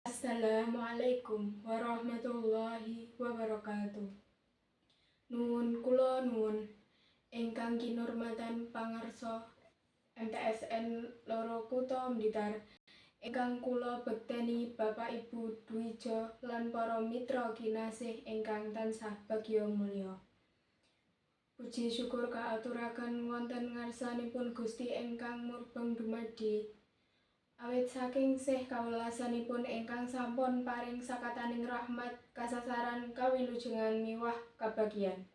Assalamualaikum warahmatullahi wabarakatuh. Nuwun ingkang kinurmatan pangarsa MTSN Loro Kutha Blitar ingkang kula bekteni Bapak Ibu Dwija lan para mitra kinasih ingkang tansah bagya mulya. Puji syukur kaaturaken wonten ngarsanipun Gusti ingkang murbeng dumadi. Awit saking sih kawelasanipun ingkang sampun paring sakataning rahmat, kasasaran, kawilujengan miwah kabagyan.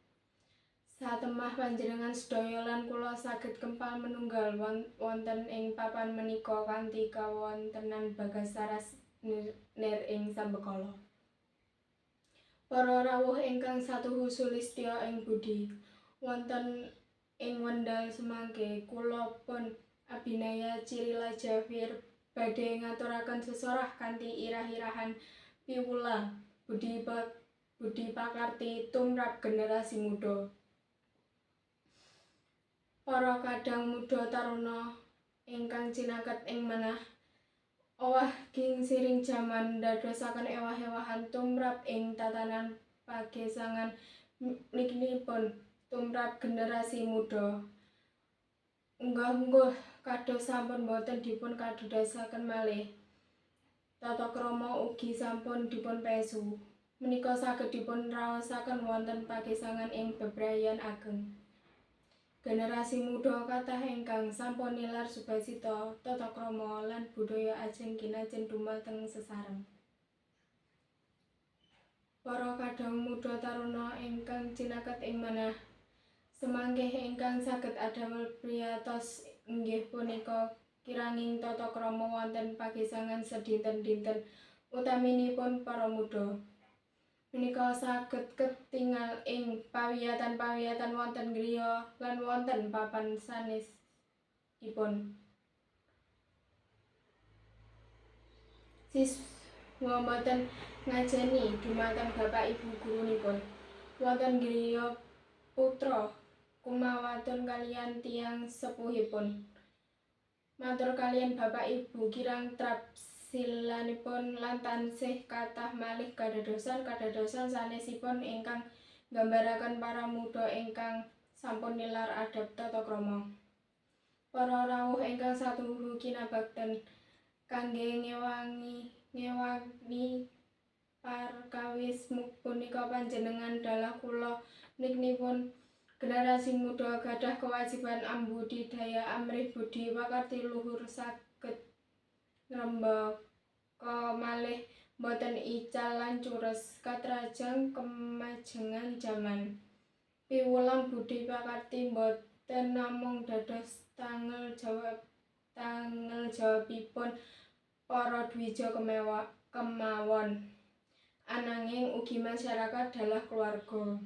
Satemah panjenengan sedaya lan kula saged kempal menunggal wonten ing papan menika kanthi kawontenan bagas saras nir ing sambekala. Para rawuh ingkang satuhu sulistya ing budi, wonten ing wendal semangke kula pun Abinaya Cirila Jafir badhe ngaturaken sesorah kanthi irah-irahan piwulang budi pakarti tumrap generasi muda. Para kadang muda taruna ingkang cinaket ing manah owah king siring jaman ndadosaken ewah-ewahan tumrap ing tatanan pagesangan mliginipun tumrap generasi muda. Unggah-ungguh kados sampun boten dipun kadosaken malih. Tata krama ugi sampun dipun pesu. Menika saged dipun raosaken wonten pagesangan ing bebrayan ageng. Generasi muda kathah ingkang sampun nilar subasita tata krama lan budaya ajeng kinajeng dumateng sesareng. Para kadang muda taruna ingkang cinaket ing manah, semangkih ingkang saged adamel priyatos inggih punika kiranging tata krama wonten pagesangan sedinten-dinten utaminipun para muda. Menika saged ketingal ing pawiyatan-pawiyatan wonten griya lan wonten papan sanesipun. Siswa boten ngajeni dumateng Bapak Ibu gurunipun. Wonten griya putra kumawatun kaliyan tiyang sepuhipun. Matur kaliyan Bapak Ibu kirang trapsilanipun lan tansih kathah malih kadadosan sanesipun ingkang nggambaraken para muda ingkang sampun nilar adab tata krama. Para rawuh ingkang satuhu kinabakten kangge ngewangi perkawis punika panjenengan dalah kula mliginipun. Generasi muda gadah kewajiban ambudidaya amrih budi pakarti luhur saged ngrembaka malih boten ical lan cures katrajang kemajengan jaman. Piwulang budi pakarti boten namung dados tangel jawabipun para dwija kemawon, ananging ugi masyarakat dalah keluarga.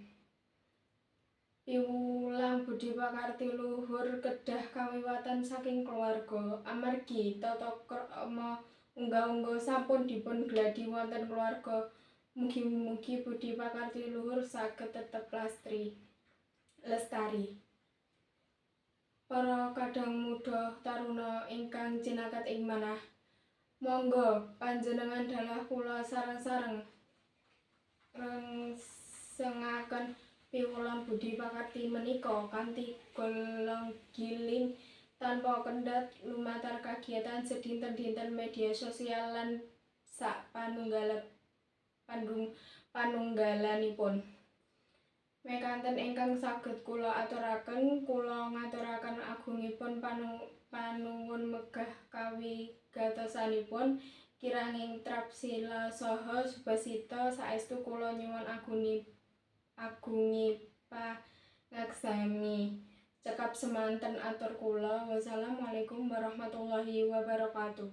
Piwulang budi pakarti luhur kedah kawiwatan saking keluarga, amargi tata krama unggah-ungguh sampun dipun gladi wonten keluarga. Mugi-mugi budi pakarti luhur saged tetep lestari. Para kadang muda taruna ingkang cinaket ing manah, monggo panjenengan dalah kula sareng-sareng rengsengaken piwulang budi pakarti menika kanthi golong giling tanpa kendhat lumantar kagiatan sedinten-dinten media sosial lan sak panunggalanipun. Mekanten ingkang saged kula aturaken, kula ngaturaken agungipun panuwun megah kawigatosanipun kiranging trapsila saha subasita saestu kula nyuwun agungi pangaksami. Cekap semanten atur kula. Wassalamualaikum warahmatullahi wabarakatuh.